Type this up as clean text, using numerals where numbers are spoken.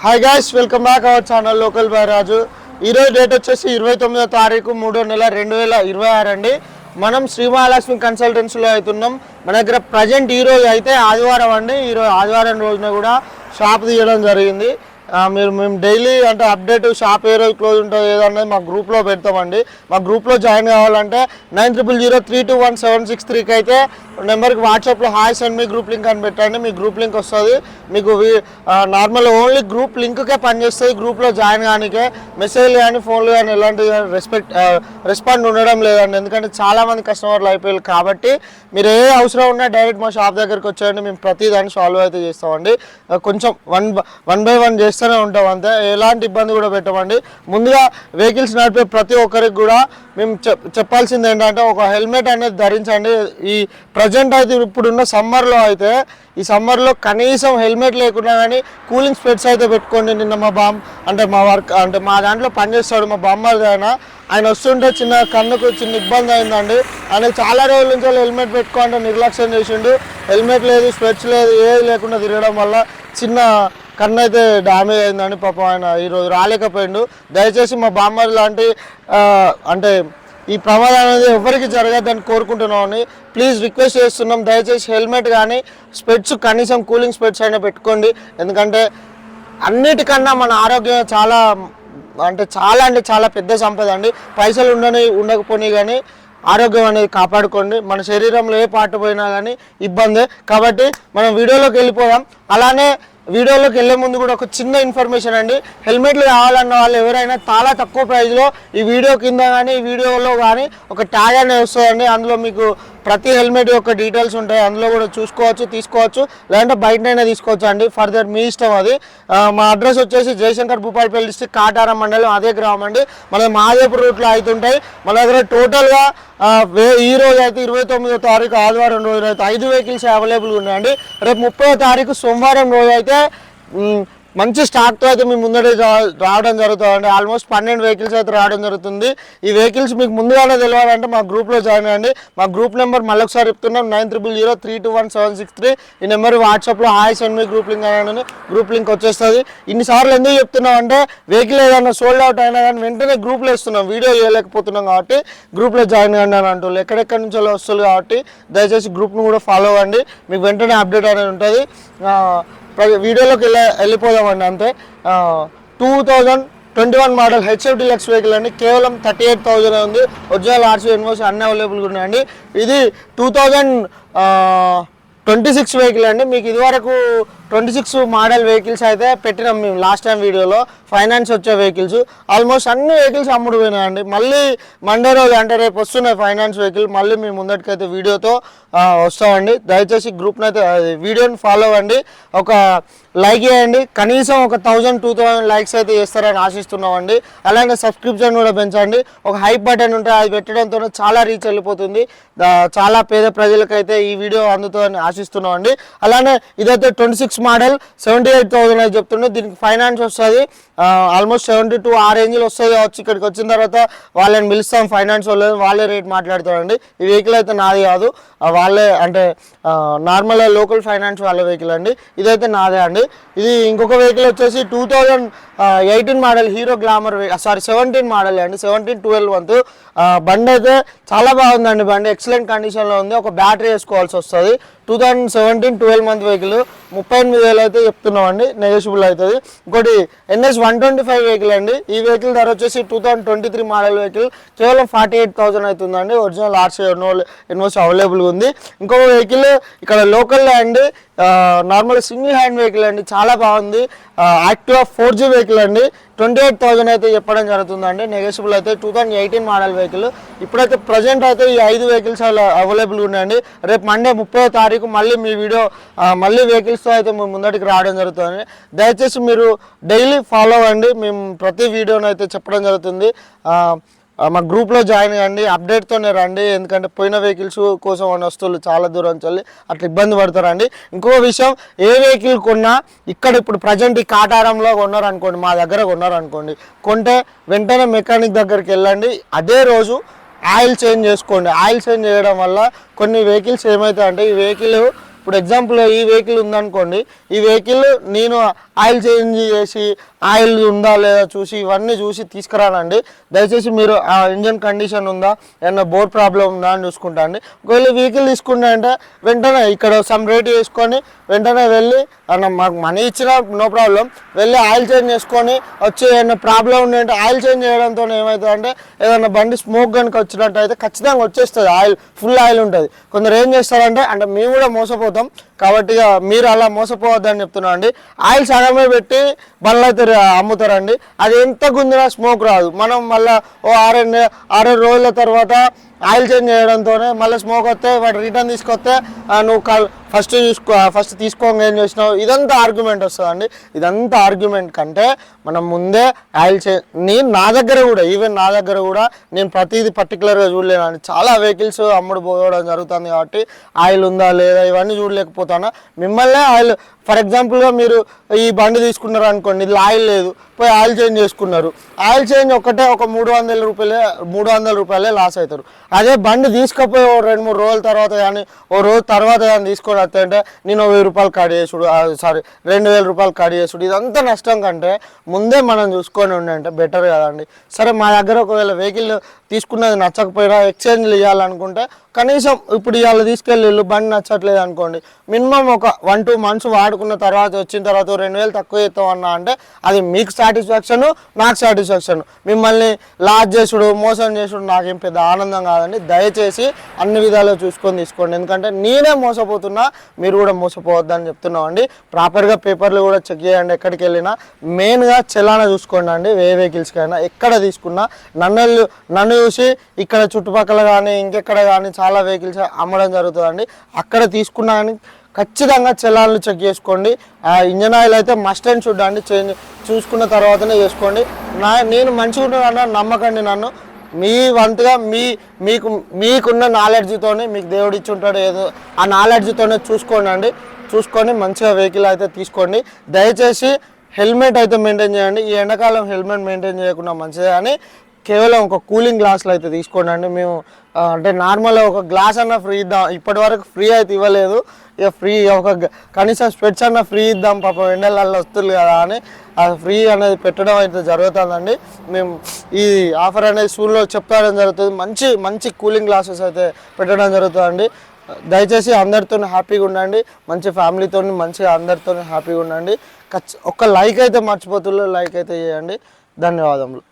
Hi guys, welcome back our channel local by Raju. ఈరోజు date వచ్చేసి 29వ తారీఖు 3వ నెల 2026 అండి. మనం శ్రీ మహాలక్ష్మి కన్సల్టెన్సీలో అవుతున్నాం. మన దగ్గర ప్రజెంట్ ఈరోజు అయితే ఆదివారం అండి. ఈరోజు ఆదివారం రోజున కూడా షాప్ తీయడం జరిగింది. మేము డైలీ అంటే అప్డేట్ షాప్ ఏ రోజు క్లోజ్ ఉంటుంది ఏదన్నది మా గ్రూప్లో పెడతామండి. మా గ్రూప్లో జాయిన్ కావాలంటే 9000321763కి అయితే నెంబర్కి వాట్సాప్లో hi send me group link అని పెట్టండి. మీ గ్రూప్ లింక్ వస్తుంది. మీకు నార్మల్ ఓన్లీ గ్రూప్ లింక్కే పనిచేస్తుంది. గ్రూప్లో జాయిన్ కానికే మెసేజ్లు కానీ ఫోన్లు కానీ ఎలాంటి రెస్పాండ్ ఉండడం లేదండి. ఎందుకంటే చాలామంది కస్టమర్లు అయిపోయారు కాబట్టి మీరు ఏ అవసరం ఉన్నా డైరెక్ట్ మా షాప్ దగ్గరికి వచ్చేయండి. మేము ప్రతి దాన్ని సాల్వ్ అయితే చేస్తామండి. కొంచెం వన్ బై వన్ చేస్తూనే ఉంటాం, అంతే. ఎలాంటి ఇబ్బంది కూడా పెట్టమండి. ముందుగా వెహికల్స్ నడిపే ప్రతి ఒక్కరికి కూడా మేము చెప్పాల్సింది ఏంటంటే ఒక హెల్మెట్ అనేది ధరించండి. ఈ ప్రజెంట్ అయితే ఇప్పుడున్న సమ్మర్లో అయితే ఈ సమ్మర్లో కనీసం హెల్మెట్ లేకుండా కానీ కూలింగ్ స్పెట్స్ అయితే పెట్టుకోండి. నిన్న మా దాంట్లో పనిచేస్తాడు మా బామ్మర్ది ఆయన వస్తుంటే కన్నుకు చిన్న ఇబ్బంది అయిందండి. ఆయన చాలా రోజుల నుంచి హెల్మెట్ పెట్టుకోవాలంటే నిర్లక్ష్యం చేసిండు. హెల్మెట్ లేదు, స్పెట్స్ లేదు, ఏది లేకుండా తిరగడం వల్ల చిన్న కన్ను అయితే డ్యామేజ్ అయిందండి. పాపం ఆయన ఈరోజు రాలేకపోయిండు. దయచేసి మా బామ్మర్ది లాంటి అంటే ఈ ప్రమాదం అనేది ఎవరికి జరగద్దని కోరుకుంటున్నామని ప్లీజ్ రిక్వెస్ట్ చేస్తున్నాం. దయచేసి హెల్మెట్ కానీ స్పెట్స్ కనీసం కూలింగ్ స్పెట్స్ అయినా పెట్టుకోండి. ఎందుకంటే అన్నిటికన్నా మన ఆరోగ్యం చాలా పెద్ద సంపద అండి. పైసలు ఉండకపోయి కానీ ఆరోగ్యం అనేది కాపాడుకోండి. మన శరీరంలో ఏ పార్ట్ పోయినా కానీ ఇబ్బందే. కాబట్టి మనం వీడియోలోకి వెళ్ళిపోదాం. అలానే వీడియోలోకి వెళ్ళే ముందు కూడా ఒక చిన్న ఇన్ఫర్మేషన్ అండి. హెల్మెట్లు కావాలన్న వాళ్ళు ఎవరైనా చాలా తక్కువ ప్రైస్లో ఈ వీడియో కింద కానీ ఈ వీడియోలో కానీ ఒక ట్యాగ్ అనేది వస్తుందండి. అందులో మీకు ప్రతి హెల్మెట్ యొక్క డీటెయిల్స్ ఉంటాయి. అందులో కూడా చూసుకోవచ్చు, తీసుకోవచ్చు, లేదంటే బయటనైనా తీసుకోవచ్చు అండి. ఫర్దర్ మీ ఇష్టం అది. మా అడ్రస్ వచ్చేసి జయశంకర్ భూపాలపల్లి డిస్ట్రిక్ట్ కాటారం మండలం, అదే గ్రామం అండి. మన మహాదేవ్పూర్ రూట్లో అవుతుంటాయి. మన దగ్గర టోటల్గా ఈ రోజు అయితే 29వ తారీఖు ఆదివారం రోజున అయితే 5 వెహికల్స్ అవైలబుల్గా ఉన్నాయండి. రేపు 30వ తారీఖు సోమవారం రోజు అయితే మంచి స్టాక్తో అయితే మీ ముందడే రావడం జరుగుతుందండి. ఆల్మోస్ట్ 12 వెహికల్స్ అయితే రావడం జరుగుతుంది. ఈ వెహికల్స్ మీకు ముందుగానే తెలియాలంటే మా గ్రూప్లో జాయిన్ అవ్వండి. మా గ్రూప్ నెంబర్ మళ్ళొకసారి చెప్తున్నాం, 9000321763. ఈ నెంబర్ వాట్సాప్లో hi send me group link అని గ్రూప్ లింక్ వచ్చేస్తుంది. ఇన్నిసార్లు ఎందుకు చెప్తున్నాం అంటే వెహికల్ ఏదైనా సోల్డ్ అవుట్ అయినా కానీ వెంటనే గ్రూప్లో ఇస్తున్నాం. వీడియో చేయలేకపోతున్నాం కాబట్టి గ్రూప్లో జాయిన్ అవ్వండి అని అంటున్నారు. ఎక్కడెక్కడి నుంచో వస్తుంది కాబట్టి దయచేసి గ్రూప్ను కూడా ఫాలో అవ్వండి. మీకు వెంటనే అప్డేట్ అనేది ఉంటుంది. వీడియోలోకి వెళ్ళిపోదామండి. అంతే. 2021 మోడల్ హెచ్ఎఫ్ డీలక్స్ వెహికల్ అండి. కేవలం 38,000 ఉంది. ఒరిజినల్ ఆర్సీ ఎన్ఓసి అన్ని అవైలబుల్గా ఉన్నాయండి. ఇది 2026 వెహికల్ అండి. మీకు ఇదివరకు 26 మోడల్ వెహికల్స్ అయితే పెట్టినాం మేము లాస్ట్ టైం వీడియోలో. ఫైనాన్స్ వచ్చే వెహికల్స్ ఆల్మోస్ట్ అన్ని వెహికల్స్ అమ్ముడు పోయినాయండి. మళ్ళీ మండే రోజు అంటే రేపు వస్తున్నాయి ఫైనాన్స్ వెహికల్. మళ్ళీ మీ ముందటికైతే వీడియోతో వస్తామండి. దయచేసి గ్రూప్ని అయితే వీడియోని ఫాలో అవ్వండి. ఒక లైక్ చేయండి. కనీసం ఒక 1000-2000 లైక్స్ అయితే చేస్తారని ఆశిస్తున్నామండి. అలాగే సబ్స్క్రిప్షన్ కూడా పెంచండి. ఒక హైప్ బటన్ ఉంటే అది పెట్టడంతో చాలా రీచ్ వెళ్ళిపోతుంది. చాలా పేద ప్రజలకైతే ఈ వీడియో అందుతుందని ఆశిస్తున్నామండి. అలానే ఇదైతే 26 మోడల్ 78,000 అయితే చెప్తుండే. దీనికి ఫైనాన్స్ వస్తుంది ఆల్మోస్ట్ 72 ఆ రేంజ్లో వస్తుంది కావచ్చు. ఇక్కడికి వచ్చిన తర్వాత వాళ్ళని పిలుస్తాం, ఫైనాన్స్ వాళ్ళే రేట్ మాట్లాడతారండి. ఈ వెహికల్ అయితే నాది కాదు, వాళ్ళే అంటే నార్మల్ లోకల్ ఫైనాన్స్ వాళ్ళ వెహికల్ అండి. ఇదైతే నాదే అండి. ఇది ఇంకొక వెహికల్ వచ్చేసి 2018 మోడల్ హీరో గ్లామర్, 17 మోడల్ అండి. 17-12 మంత్ బండి అయితే చాలా బాగుందండి. బండి ఎక్సలెంట్ కండిషన్లో ఉంది. ఒక బ్యాటరీ వేసుకోవాల్సి వస్తుంది. 2017-12 మంత్ వెహికల్ 38,000 అయితే చెప్తున్నామండి. నెగోషియబుల్ అవుతుంది. ఇంకోటి NS 125 వెహికల్ అండి. ఈ వెహికల్ ధర వచ్చేసి 2023 మోడల్ వెహికల్ కేవలం 48,000 అవుతుందండి. ఒరిజినల్ ఆర్సీ ఎన్ఓసి అవైలబుల్గా ఉంది. ఇంకొక వెహికల్ ఇక్కడ లోకల్లో అండి, నార్మల్ సింగిల్ హ్యాండ్ వెహికల్ అండి. చాలా బాగుంది. యాక్టివా 4G వెహికల్ అండి. 28,000 అయితే చెప్పడం జరుగుతుందండి. నెగోషియబుల్ అయితే 2018 మోడల్ వెహికల్. ఇప్పుడైతే ప్రజెంట్ అయితే ఈ 5 వెహికల్స్ అవైలబుల్గా ఉన్నాయండి. రేపు మండే 30వ తారీఖు మళ్ళీ మీ వీడియో మళ్ళీ వెహికల్స్తో అయితే మేము ముందటికి రావడం జరుగుతుంది. దయచేసి మీరు డైలీ ఫాలో అవ్వండి. మేము ప్రతి వీడియోని అయితే చెప్పడం జరుగుతుంది. మా గ్రూప్లో జాయిన్ అవ్వండి. అప్డేట్తోనే రండి. ఎందుకంటే పోయిన వెహికల్స్ కోసం అన్న వస్తువులు చాలా దూరం చల్లి అట్లా ఇబ్బంది పడతారండి. ఇంకో విషయం, ఏ వెహికల్ కొన్నా ఇక్కడ ఇప్పుడు ప్రజెంట్ ఈ కాటారంలో కొన్నారనుకోండి, మా దగ్గర కొన్నారనుకోండి, కొంటే వెంటనే మెకానిక్ దగ్గరికి వెళ్ళండి. అదే రోజు ఆయిల్ చేంజ్ చేసుకోండి. ఆయిల్ చేంజ్ చేయడం వల్ల కొన్ని వెహికల్స్ ఏమవుతాయంటే, ఈ వెహికల్ ఇప్పుడు ఎగ్జాంపుల్ ఈ వెహికల్ ఉందనుకోండి, ఈ వెహికల్ నేను ఆయిల్ చేంజ్ చేసి ఆయిల్ ఉందా లేదా చూసి ఇవన్నీ చూసి తీసుకురానండి. దయచేసి మీరు ఆ ఇంజన్ కండిషన్ ఉందా, ఏమన్నా బోర్డ్ ప్రాబ్లం ఉందా అని చూసుకుంటా అండి. ఒకవేళ వెహికల్ తీసుకుంటా అంటే వెంటనే ఇక్కడ సమ్ రేట్ వేసుకొని వెంటనే వెళ్ళి అన్న మాకు మనీ ఇచ్చినా నో ప్రాబ్లం, వెళ్ళి ఆయిల్ చేంజ్ చేసుకొని వచ్చి ఏమైనా ప్రాబ్లం ఉందంటే ఆయిల్ చేంజ్ చేయడంతో ఏమవుతుంది అంటే ఏదైనా బండి స్మోక్ కనుక వచ్చినట్టు అయితే ఖచ్చితంగా వచ్చేస్తుంది, ఆయిల్ ఫుల్ ఆయిల్ ఉంటుంది. కొందరు ఏం చేస్తారంటే అంటే మేము కూడా మోసపోతాం కాబట్టి మీరు అలా మోసపోవద్దని చెప్తున్నాం అండి. ఆయిల్ సగమే పెట్టి బండ్లు అయితే అమ్ముతారండి, అది ఎంత గుంజినా స్మోక్ రాదు. మనం మళ్ళీ ఓ 6-7 రోజుల తర్వాత ఆయిల్ చేంజ్ చేయడంతోనే మళ్ళీ స్మోక్ వస్తే వాడు రిటర్న్ తీసుకొస్తే నువ్వు ఫస్ట్ తీసుకోగా ఏం చేసినావు, ఇదంతా ఆర్గ్యుమెంట్ వస్తుందండి. ఇదంతా ఆర్గ్యుమెంట్ కంటే మనం ముందే ఆయిల్ నా దగ్గర కూడా ఈవెన్ నా దగ్గర కూడా నేను ప్రతిదీ పర్టికులర్గా చూడలేనండి. చాలా వెహికల్స్ అమ్ముడు పోవడం జరుగుతుంది కాబట్టి ఆయిల్ ఉందా లేదా ఇవన్నీ చూడలేకపోతాను. మిమ్మల్నే ఆయిల్ ఫర్ ఎగ్జాంపుల్గా మీరు ఈ బండి తీసుకున్నారు అనుకోండి, ఇది ఆయిల్ లేదు, పోయి ఆయిల్ చేంజ్ చేసుకున్నారు. ఆయిల్ చేంజ్ ఒకటే ఒక 300 రూపాయలే లాస్ అవుతారు. అదే బండి తీసుకపోయి 2-3 రోజుల తర్వాత కానీ ఓ రోజు తర్వాత కానీ తీసుకొని వస్తుంటే నేను 1000 రూపాయలు కట్ చేసుడు, 2000 రూపాయలు కట్ చేసుడు, ఇదంతా నష్టం కంటే ముందే మనం చూసుకొని ఉండంటే బెటర్ కదండి. సరే మా దగ్గర ఒకవేళ వెహికల్ తీసుకున్నది నచ్చకపోయినా ఎక్స్చేంజ్లు ఇవ్వాలనుకుంటే కనీసం ఇప్పుడు ఇవాళ తీసుకెళ్ళి బండి నచ్చట్లేదు అనుకోండి, మినిమం ఒక 1-2 మంత్స్ వాడుకున్న తర్వాత వచ్చిన తర్వాత 2000 తక్కువ చేస్తామన్నా అంటే అది మీకు సాటిస్ఫాక్షన్, నాకు సాటిస్ఫాక్షన్. మిమ్మల్ని లాస్ చేసుడు మోసం చేసుడు నాకేం పెద్ద ఆనందం కాదండి. దయచేసి అన్ని విధాలుగా చూసుకొని తీసుకోండి, ఎందుకంటే నేనే మోసపోతున్నా, మీరు కూడా మోసపోవద్దని చెప్తున్నామండి. ప్రాపర్గా పేపర్లు కూడా చెక్ చేయండి, ఎక్కడికి వెళ్ళినా మెయిన్గా చలానా చూసుకోండి అండి. ఏ వెహికల్స్కైనా ఎక్కడ తీసుకున్నా నన్ను చూసి ఇక్కడ చుట్టుపక్కల కానీ ఇంకెక్కడ కానీ చాలా వెహికల్స్ అమ్మడం జరుగుతుందండి. అక్కడ తీసుకున్నా కానీ ఖచ్చితంగా చలాన్లు చెక్ చేసుకోండి. ఇంజన్ ఆయిల్ అయితే మస్ట్ అండ్ షుడ్ అండి, చూసుకున్న తర్వాతనే చేసుకోండి. నేను మంచిగా ఉన్నానన్నా నమ్మకండి నన్ను. మీ వంతుగా మీకున్న నాలెడ్జ్తోనే మీకు దేవుడు ఇచ్చి ఉంటాడు ఏదో ఆ నాలెడ్జ్తోనే చూసుకొని మంచిగా వెహికల్ అయితే తీసుకోండి. దయచేసి హెల్మెట్ అయితే మెయింటైన్ చేయండి. ఈ ఎండాకాలం హెల్మెట్ మెయింటైన్ చేయకుండా మంచిదే కానీ కేవలం ఒక కూలింగ్ గ్లాసులు అయితే తీసుకోండి అండి. మేము అంటే నార్మల్గా ఒక గ్లాస్ అన్న ఫ్రీ ఇద్దాం, ఇప్పటి వరకు ఫ్రీ అయితే ఇవ్వలేదు, ఇక ఫ్రీ ఒక కనీసం స్పెట్స్ అన్న ఫ్రీ ఇద్దాం పాపం ఎండలలో వస్తుంది కదా అని ఫ్రీ అనేది పెట్టడం అయితే జరుగుతుందండి. మేము ఈ ఆఫర్ అనేది స్కూల్లో చెప్పడం జరుగుతుంది. మంచి కూలింగ్ గ్లాసెస్ అయితే పెట్టడం జరుగుతుందండి. దయచేసి అందరితో హ్యాపీగా ఉండండి, మంచి ఫ్యామిలీతో మంచిగా అందరితో హ్యాపీగా ఉండండి. ఒక్క లైక్ అయితే మర్చిపోతున్నారు, లైక్ అయితే చేయండి. ధన్యవాదములు.